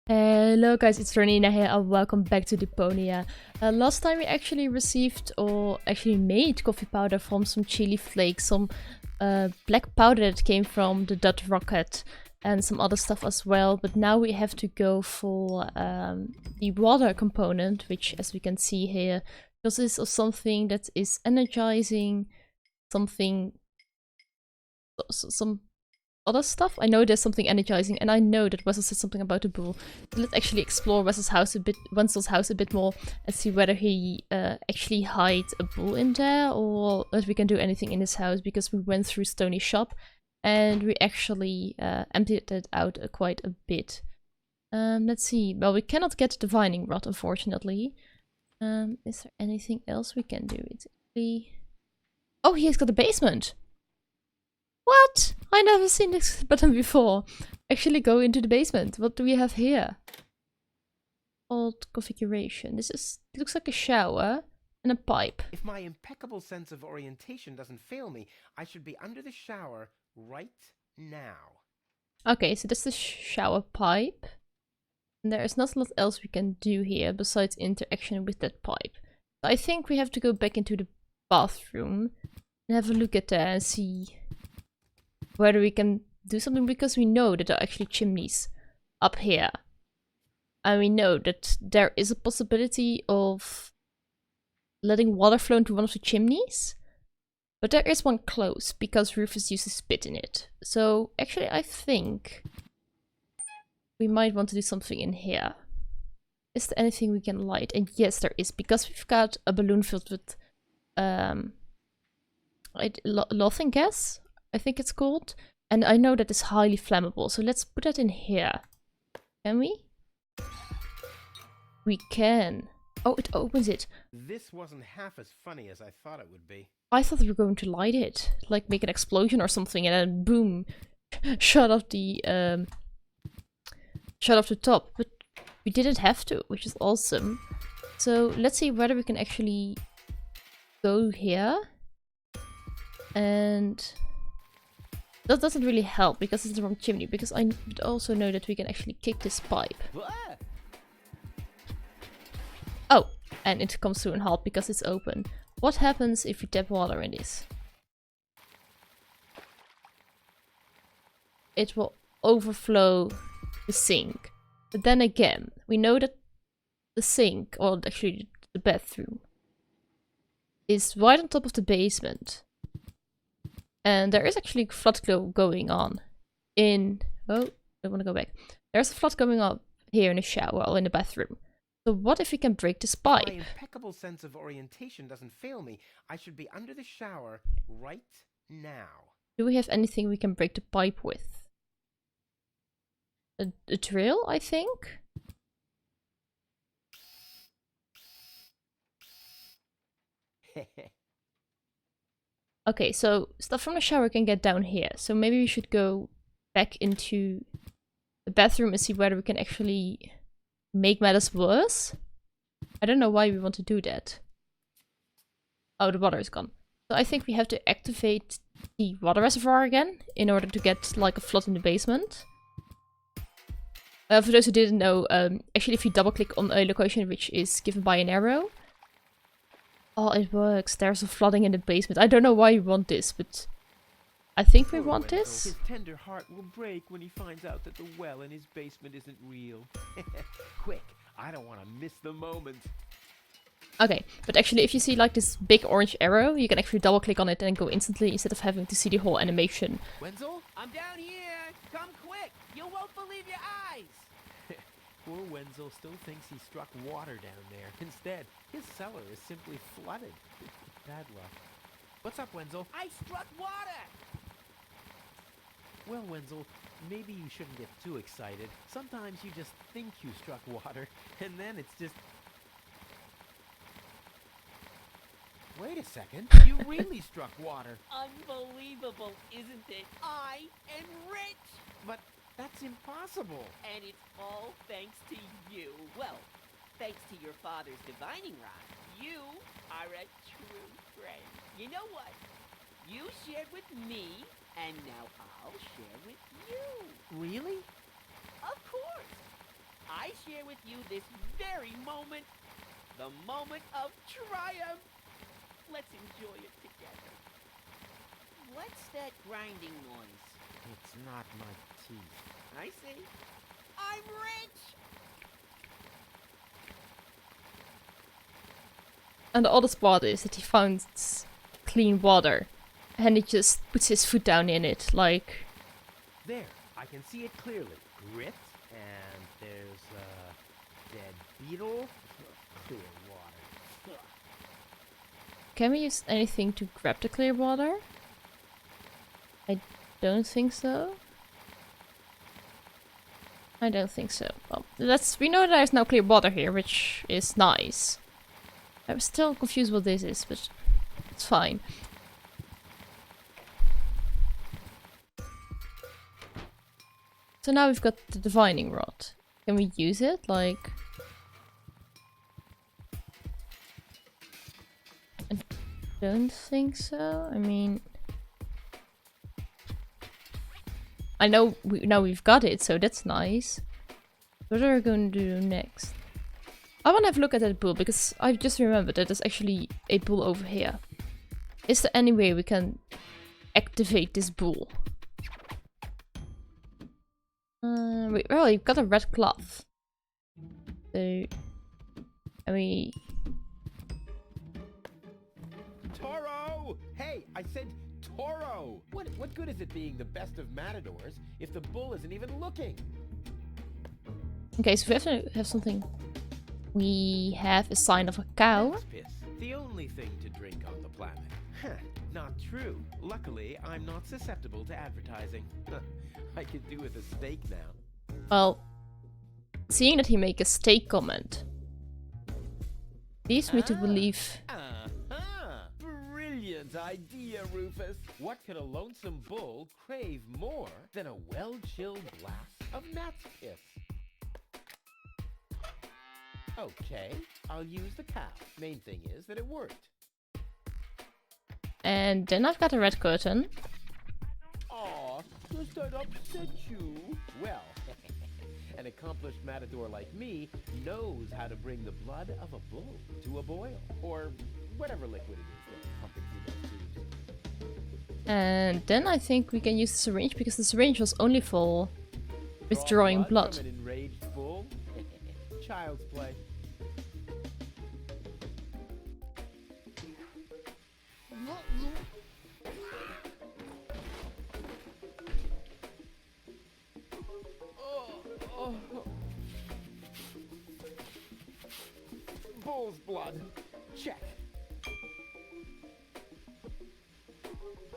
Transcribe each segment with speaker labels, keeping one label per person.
Speaker 1: Hello guys, it's Dranina here and welcome back to Deponia. Last time we actually received, or actually made coffee powder from some chili flakes, some black powder that came from the Dot rocket and some other stuff as well. But now we have to go for the water component, which as we can see here, consists of something that is energizing, some other stuff. I know there's something energizing, and I know that Wessel said something about the bull. So let's actually explore Wenzel's house a bit more and see whether he actually hides a bull in there, or if we can do anything in his house, because we went through Stony's shop and we actually emptied it out quite a bit. Let's see. Well, we cannot get the divining rod, unfortunately. Is there anything else we can do? Oh, he's got the basement! What? I never seen this button before. Actually go into the basement. What do we have here? Old configuration. Looks like a shower and a pipe.
Speaker 2: If my impeccable sense of orientation doesn't fail me, I should be under the shower right now.
Speaker 1: Okay, so that's the shower pipe. And there is not a lot else we can do here besides interaction with that pipe. So I think we have to go back into the bathroom and have a look at that and see whether we can do something, because we know that there are actually chimneys up here. And we know that there is a possibility of letting water flow into one of the chimneys. But there is one close, because Rufus uses spit in it. So actually I think we might want to do something in here. Is there anything we can light? And yes, there is, because we've got a balloon filled with laughing gas, I think it's called. And I know that is highly flammable, so let's put that in here. Can we? We can. Oh, it opens it.
Speaker 2: This wasn't half as funny as I thought it would be.
Speaker 1: I thought we were going to light it, like make an explosion or something, and then boom, shut off the top. But we didn't have to, which is awesome. So let's see whether we can actually go here. And that doesn't really help because it's the wrong chimney, because I also know that we can actually kick this pipe. Oh, and it comes to a halt because it's open. What happens if we tap water in this? It will overflow the sink. But then again, we know that the sink, or actually the bathroom, is right on top of the basement. And there is actually flood flow going on in... Oh, I want to go back. There's a flood going on here in the shower or in the bathroom. So what if we can break this pipe?
Speaker 2: My impeccable sense of orientation doesn't fail me. I should be under the shower right now.
Speaker 1: Do we have anything we can break the pipe with? A drill, I think? Okay, so stuff from the shower can get down here. So maybe we should go back into the bathroom and see whether we can actually make matters worse. I don't know why we want to do that. Oh, the water is gone. So I think we have to activate the water reservoir again in order to get like a flood in the basement. For those who didn't know, actually if you double click on a location which is given by an arrow, oh, it works. There's a flooding in the basement. I don't know why we want this, but I think we want this.
Speaker 2: His tender heart will break when he finds out that the well in his basement isn't real. Quick, I don't want to miss the moment.
Speaker 1: Okay, but actually if you see like this big orange arrow, you can actually double click on it and go instantly instead of having to see the whole animation.
Speaker 2: Wenzel?
Speaker 3: I'm down here! Come quick! You won't believe your eyes!
Speaker 2: Poor Wenzel still thinks he struck water down there. Instead, his cellar is simply flooded. Bad luck. What's up, Wenzel?
Speaker 3: I struck water!
Speaker 2: Well, Wenzel, maybe you shouldn't get too excited. Sometimes you just think you struck water, and then it's just... Wait a second, you really struck water.
Speaker 3: Unbelievable, isn't it? I am rich!
Speaker 2: But that's impossible.
Speaker 3: And it's all thanks to you. Well, thanks to your father's divining rod. You are a true friend. You know what? You shared with me, and now I'll share with you.
Speaker 2: Really?
Speaker 3: Of course. I share with you this very moment, the moment of triumph. Let's enjoy it together. What's that grinding noise?
Speaker 2: It's not my teeth.
Speaker 3: I see. I'm rich!
Speaker 1: And the oddest part is that he found clean water. And he just puts his foot down in it, like...
Speaker 2: There, I can see it clearly. Grit, and there's a dead beetle. Clear water.
Speaker 1: Can we use anything to grab the clear water? I don't think so. I don't think so. Well, we know there's now clear water here, which is nice. I'm still confused what this is, but it's fine. So now we've got the divining rod. Can we use it? Like... I don't think so. I mean... I know now we've got it, so that's nice. What are we going to do next? I want to have a look at that bull, because I just remembered that there's actually a bull over here. Is there any way we can activate this bull? Wait, well, you've got a red cloth. So... Are we...
Speaker 2: Toro! Hey, I said Toro! What good is it being the best of matadors if the bull isn't even looking?
Speaker 1: Okay, so we have to have something. We have a sign of a cow.
Speaker 2: That's piss. The only thing to drink on the planet. Huh, not true. Luckily, I'm not susceptible to advertising. I could do with a steak now.
Speaker 1: Well, seeing that he made a steak comment leads me to believe...
Speaker 2: Brilliant idea, Rufus. What could a lonesome bull crave more than a well-chilled glass of gnat's piss? Okay, I'll use the cow. Main thing is that it worked.
Speaker 1: And then I've got a red curtain.
Speaker 2: Aw, does that upset you? Well, an accomplished matador like me knows how to bring the blood of a bull to a boil. Or whatever liquid it is that's pumping through those tubes.
Speaker 1: And then I think we can use the syringe, because the syringe was only for withdrawing blood.
Speaker 2: From an enraged bull? Child's play. Bull's blood. Check.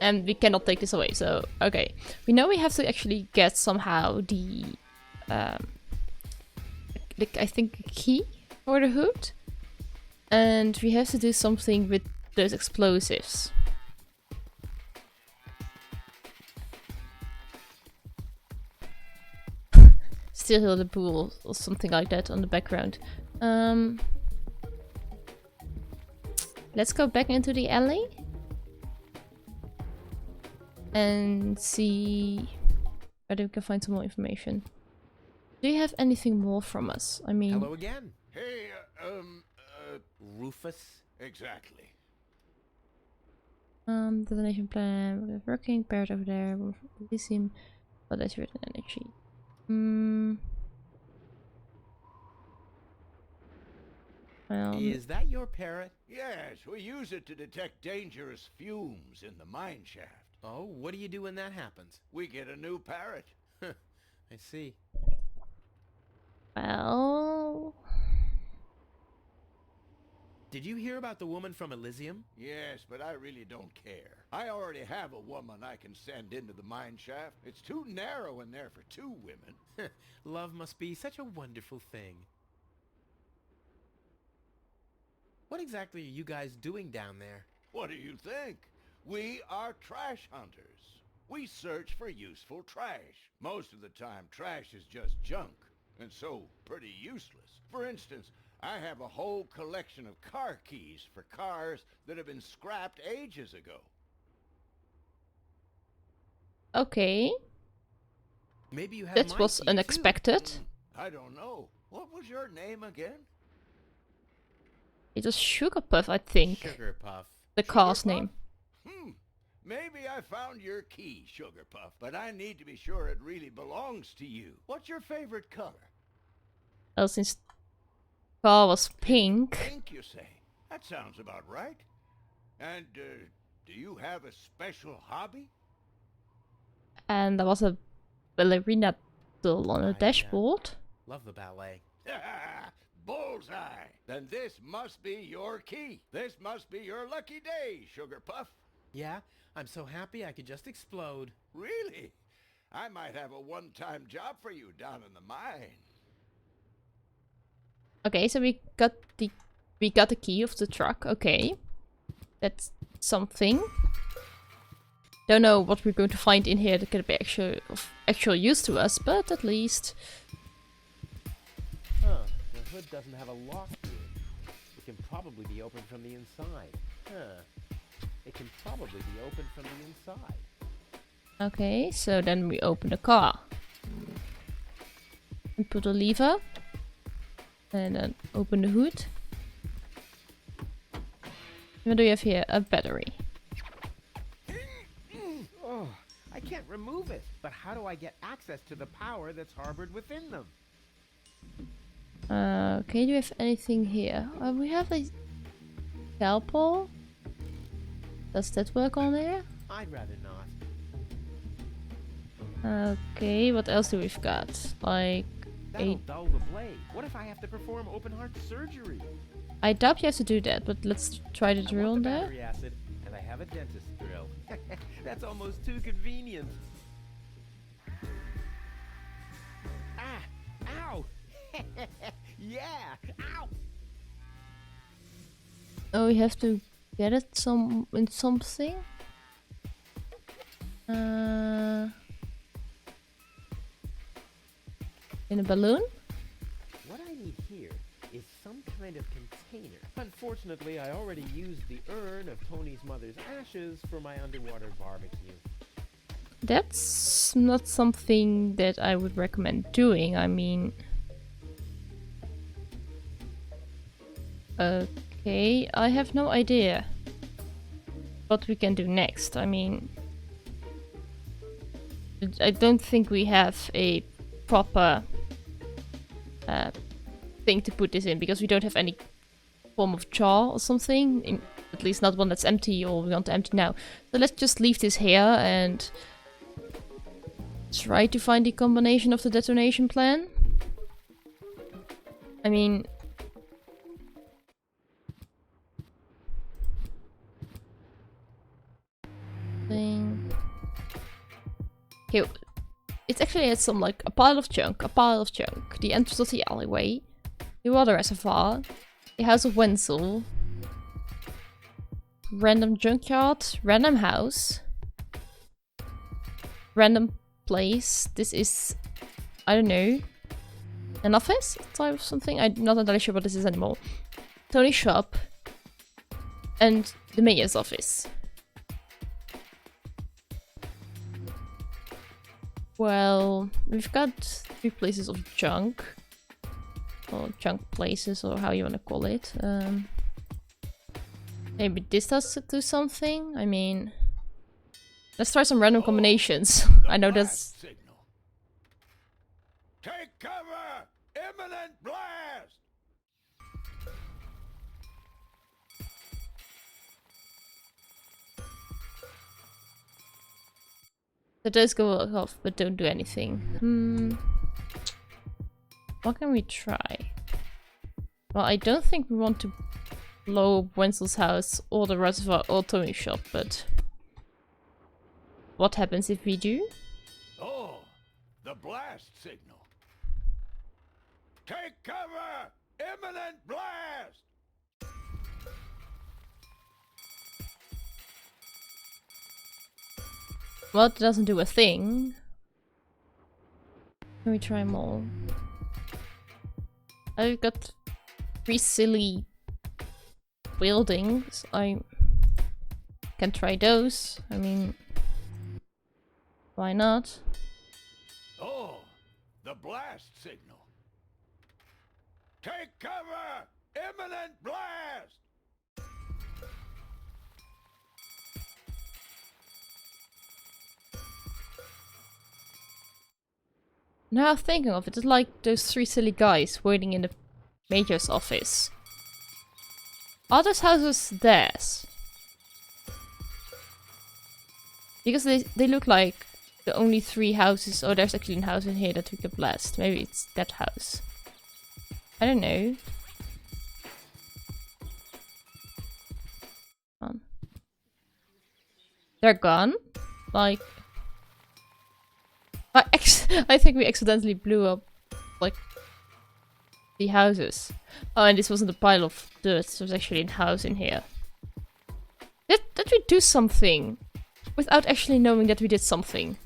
Speaker 1: And we cannot take this away, so okay. We know we have to actually get somehow the like, I think a key for the hood. And we have to do something with those explosives. Still hear the pool or something like that on the background. Let's go back into the alley and see whether we can find some more information. Do you have anything more from us? I mean...
Speaker 2: Hello again.
Speaker 4: Hey,
Speaker 2: Rufus?
Speaker 4: exactly.
Speaker 1: Detonation plan, working, paired over there, Elysium, but that's written energy. Well,
Speaker 2: Is that your parrot?
Speaker 4: Yes, we use it to detect dangerous fumes in the mine shaft.
Speaker 2: Oh, what do you do when that happens?
Speaker 4: We get a new parrot.
Speaker 2: I see.
Speaker 1: well...
Speaker 2: Did you hear about the woman from Elysium?
Speaker 4: Yes, but I really don't care. I already have a woman I can send into the mine shaft. It's too narrow in there for two women.
Speaker 2: Love must be such a wonderful thing. What exactly are you guys doing down there?
Speaker 4: What do you think? We are trash hunters. We search for useful trash. Most of the time, trash is just junk, and so pretty useless. For instance, I have a whole collection of car keys for cars that have been scrapped ages ago.
Speaker 1: Okay.
Speaker 2: Maybe you have
Speaker 1: That
Speaker 2: my
Speaker 1: was
Speaker 2: key, too.
Speaker 1: unexpected.
Speaker 4: I don't know. What was your name again?
Speaker 1: It was Sugar Puff, I think.
Speaker 2: Sugar Puff.
Speaker 1: The
Speaker 4: Sugar
Speaker 1: car's
Speaker 4: Puff?
Speaker 1: name.
Speaker 4: Maybe I found your key, Sugar Puff, but I need to be sure it really belongs to you. What's your favorite color?
Speaker 1: Well, since the car was pink.
Speaker 4: Pink, you say? That sounds about right. And, do you have a special hobby?
Speaker 1: And there was a ballerina doll on
Speaker 2: I,
Speaker 1: the dashboard.
Speaker 2: Love the ballet.
Speaker 4: Bullseye! Then this must be your key. This must be your lucky day, Sugar Puff.
Speaker 2: Yeah, I'm so happy I could just explode.
Speaker 4: Really? I might have a one-time job for you down in the mine.
Speaker 1: Okay, so we got the key of the truck. Okay, that's something. Don't know what we're going to find in here that could be of actual use to us, but at least.
Speaker 2: Huh, the hood doesn't have a lock to it. It can probably be opened from the inside. Huh. It can probably be opened from the inside.
Speaker 1: Okay, so then we open the car. And put a lever. And then open the hood. What do we have here? A battery.
Speaker 2: Oh, I can't remove it. But how do I get access to the power that's harbored within them?
Speaker 1: Okay, do we have anything here? We have a scalpel. Does that work on there?
Speaker 2: I'd rather not.
Speaker 1: Okay, what else do we've got? Like
Speaker 2: That'll
Speaker 1: a...
Speaker 2: dull the blade. What if I have to perform open heart surgery?
Speaker 1: I doubt you have to do that, but let's try the
Speaker 2: I
Speaker 1: drill
Speaker 2: want
Speaker 1: on
Speaker 2: the
Speaker 1: there.
Speaker 2: battery acid, and I have a dentist drill. That's almost too convenient. Ah! Ow! Yeah! Ow!
Speaker 1: Oh, we have to get it in something. In a balloon?
Speaker 2: What I need here is some kind of container. Unfortunately, I already used the urn of Tony's mother's ashes for my underwater barbecue.
Speaker 1: That's not something that I would recommend doing. I mean... Okay, I have no idea what we can do next. I mean... I don't think we have a proper thing to put this in, because we don't have any form of jar or something. At least not one that's empty, or we want to empty now. So let's just leave this here and try to find the combination of the detonation plan. I mean... Okay, it's actually at some, like, a pile of junk, the entrance of the alleyway, the water reservoir, the house of Wenzel, random junkyard, random house, random place. This is, I don't know, an office type of something? I'm not entirely sure what this is anymore. Tony's shop, and the mayor's office. Well, we've got 3 places of junk. Or junk places, or how you want to call it. Maybe this does do something? I mean... Let's try some random combinations. I know that's...
Speaker 4: Signal. Take cover! Imminent blast!
Speaker 1: It does go off, but don't do anything. What can we try? Well, I don't think we want to blow up Wenzel's house, or the reservoir, or Tony's shop, but... What happens if we do?
Speaker 4: Oh, the blast signal. Take cover! Imminent blast!
Speaker 1: Well, it doesn't do a thing. Can we try more? I've got 3 silly buildings. I can try those. I mean, why not?
Speaker 4: Oh, the blast signal. Take cover! Imminent blast!
Speaker 1: Now I'm thinking of it, it's like those three silly guys waiting in the major's office. Are those houses theirs? Because they look like the only three houses. Oh, there's actually a house in here that we could blast. Maybe it's that house. I don't know. They're gone? Like... I think we accidentally blew up, like, the houses. Oh, and this wasn't a pile of dirt. This was actually a house in here. Did we do something? Without actually knowing that we did something.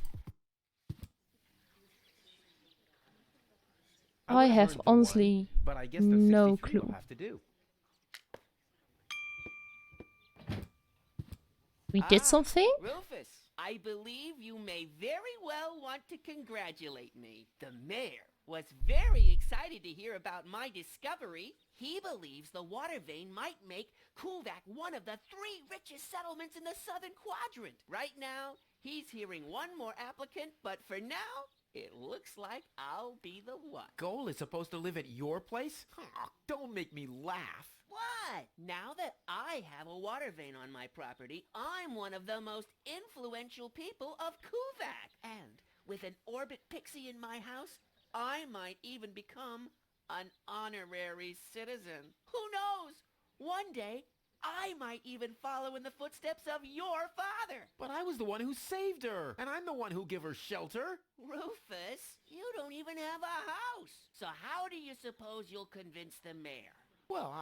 Speaker 1: I have honestly no clue. We did something?
Speaker 3: Rufus, I believe you may very well want to congratulate me. The mayor was very excited to hear about my discovery. He believes the water vein might make Kuvak one of the 3 richest settlements in the southern quadrant. Right now, he's hearing one more applicant, but for now, it looks like I'll be the one.
Speaker 2: Goal is supposed to live at your place? Oh, don't make me laugh.
Speaker 3: What? Now that I have a water vein on my property, I'm one of the most influential people of Kuvak. And with an orbit pixie in my house, I might even become an honorary citizen. Who knows? One day, I might even follow in the footsteps of your father.
Speaker 2: But I was the one who saved her, and I'm the one who gave her shelter.
Speaker 3: Rufus, you don't even have a house. So how do you suppose you'll convince the mayor?
Speaker 2: Well,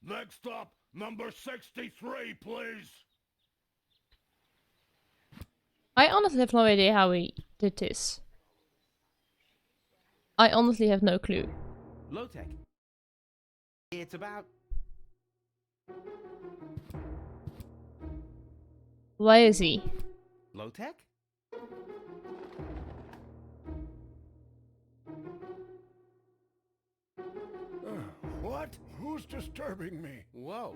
Speaker 4: Next up, number 63, please.
Speaker 1: I honestly have no idea how we did this. I honestly have no clue.
Speaker 2: Low tech. It's about...
Speaker 1: Why is he?
Speaker 2: Low tech?
Speaker 4: What? Who's disturbing me?
Speaker 2: Whoa.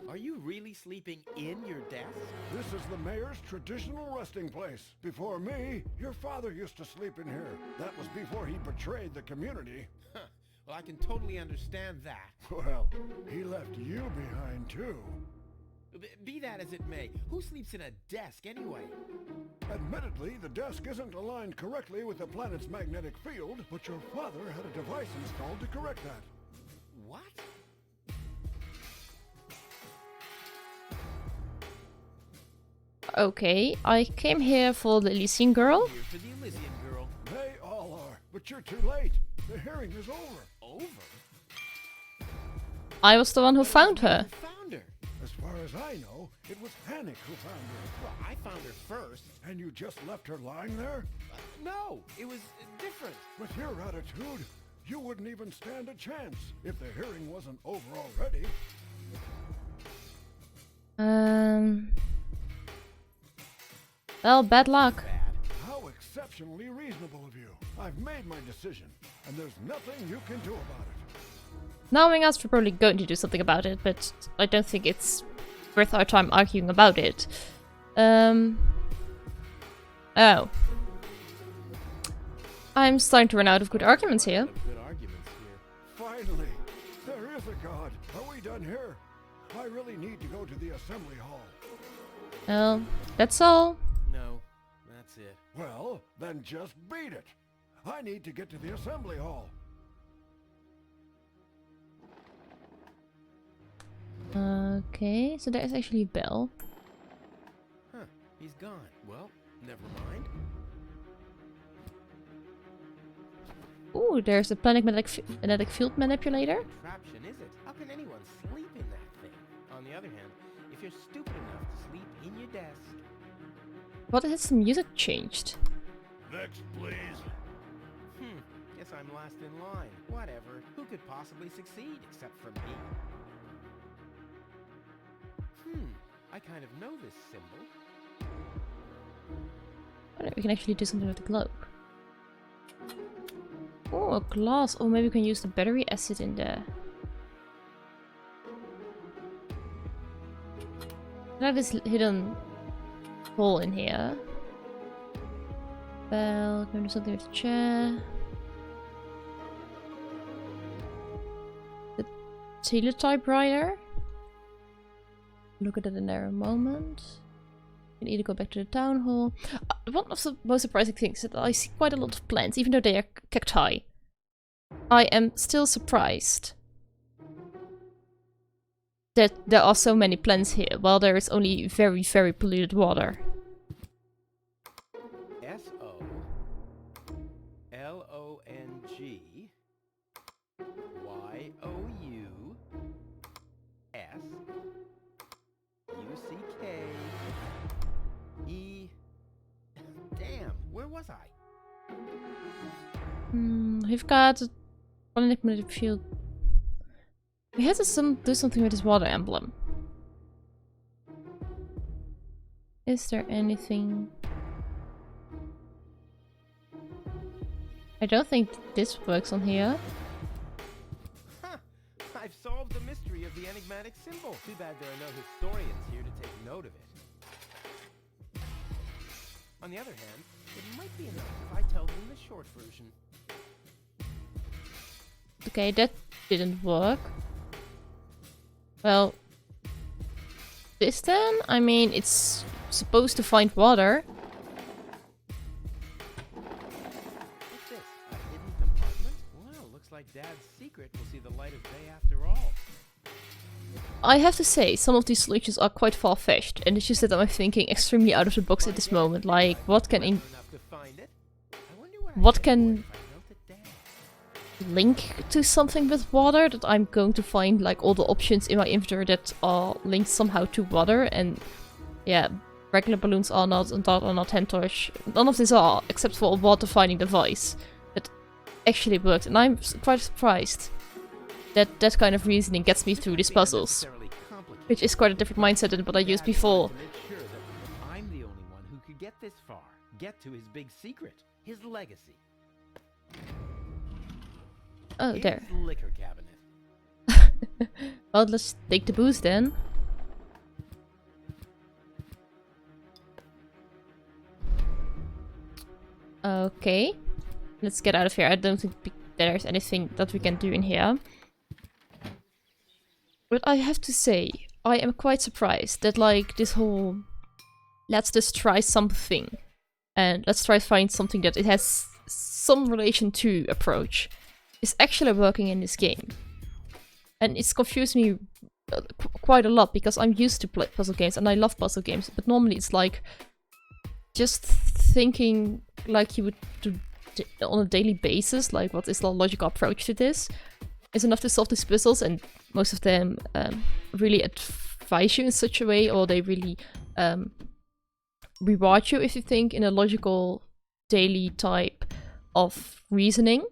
Speaker 2: Are you really sleeping in your desk?
Speaker 4: This is the mayor's traditional resting place. Before me, your father used to sleep in here. That was before he betrayed the community.
Speaker 2: Huh. Well, I can totally understand that.
Speaker 4: Well, he left you behind too.
Speaker 2: Be that as it may, who sleeps in a desk anyway?
Speaker 4: Admittedly, the desk isn't aligned correctly with the planet's magnetic field, but your father had a device installed to correct that.
Speaker 2: What?
Speaker 1: Okay, I came here for the Elysium girl.
Speaker 2: Here for the Elysium girl.
Speaker 4: They all are, but you're too late. The hearing is over.
Speaker 2: Over?
Speaker 1: I was the one who found her.
Speaker 2: Who found her?
Speaker 4: As far as I know, it was Panic who found her.
Speaker 2: Well, I found her first.
Speaker 4: And you just left her lying there?
Speaker 2: No, it was different.
Speaker 4: With your attitude, you wouldn't even stand a chance if the hearing wasn't over already.
Speaker 1: Well, bad luck.
Speaker 2: Bad.
Speaker 4: How exceptionally reasonable of you. I've made my decision, and there's nothing you can do about it.
Speaker 1: Knowing us, we're probably going to do something about it, but I don't think it's worth our time arguing about it. Oh. I'm starting to run out of good arguments here.
Speaker 2: Good arguments here.
Speaker 4: Finally, there is a god. Are we done here? I really need to go to the assembly hall.
Speaker 1: Well, that's all.
Speaker 2: No, that's it.
Speaker 4: Well, then just beat it. I need to get to the assembly hall.
Speaker 1: Okay, so there is actually a bell.
Speaker 2: Huh, he's gone. Well, never mind.
Speaker 1: Ooh, there's a magnetic field manipulator.
Speaker 2: Contraption, is it? How can anyone sleep in that thing? On the other hand, if you're stupid enough to sleep in your desk...
Speaker 1: What has the music changed?
Speaker 4: Next, please.
Speaker 2: Guess I'm last in line. Whatever. Who could possibly succeed except for me? I kind of know this symbol.
Speaker 1: Oh, no, we can actually do something with the globe. Oh, a glass. Oh, maybe we can use the battery acid in there. I have this hidden hole in here. Well, can we do something with the chair? The teletypewriter. Look at it in there a moment. We can either go back to the town hall. One of the most surprising things is that I see quite a lot of plants, even though they are cacti. I am still surprised that there are so many plants here, while there is only very, very polluted water.
Speaker 2: SOLONGYOUCE. Damn, where was I?
Speaker 1: We've got one magnetic field. We had to do something with this water emblem. Is there anything? I don't think this works on here.
Speaker 2: Huh! I've solved the mystery of the enigmatic symbol. Too bad there are no historians here to take note of it. On the other hand, it might be enough if I tell them the short version.
Speaker 1: Okay, that didn't work. Well, this then? I mean, it's supposed to find water.
Speaker 2: What's this? A hidden compartment? Well, looks like Dad's secret will see the light of day after all.
Speaker 1: I have to say, some of these solutions are quite far-fetched, and it's just that I'm thinking extremely out of the box at this moment. Like, what can link to something with water? That I'm going to find like all the options in my inventory that are linked somehow to water, and yeah, regular balloons are not, and that are not hand torch. None of these are, except for a water finding device that actually works, and I'm quite surprised that that kind of reasoning gets me through these puzzles, which is quite a different mindset than what I used before.
Speaker 2: I'm the only one who could get this far, get to his big secret, his legacy.
Speaker 1: Oh, there.
Speaker 2: His liquor cabinet.
Speaker 1: Well, let's take the booze then. Okay, let's get out of here. I don't think there's anything that we can do in here. But I have to say, I am quite surprised that like this whole let's just try something and let's try to find something that it has some relation to approach is actually working in this game. And it's confused me quite a lot because I'm used to play puzzle games and I love puzzle games, but normally it's like just thinking like you would do on a daily basis, like what is the logical approach to this, is enough to solve these puzzles, and most of them really advise you in such a way, or they really reward you if you think in a logical daily type of reasoning.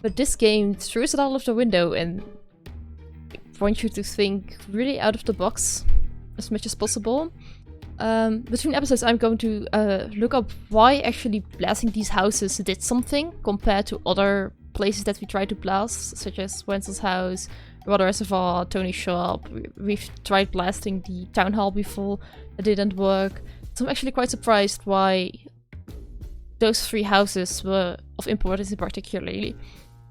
Speaker 1: But this game throws it all out of the window and wants you to think really out of the box as much as possible. Between episodes I'm going to look up why actually blasting these houses did something compared to other places that we tried to blast, such as Wenzel's house, Water Reservoir, Tony's shop. We've tried blasting the town hall before, it didn't work. So I'm actually quite surprised why those three houses were of importance in particularly.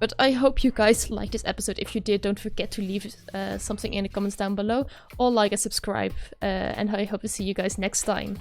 Speaker 1: But I hope you guys liked this episode. If you did, don't forget to leave something in the comments down below, or like and subscribe, and I hope to see you guys next time.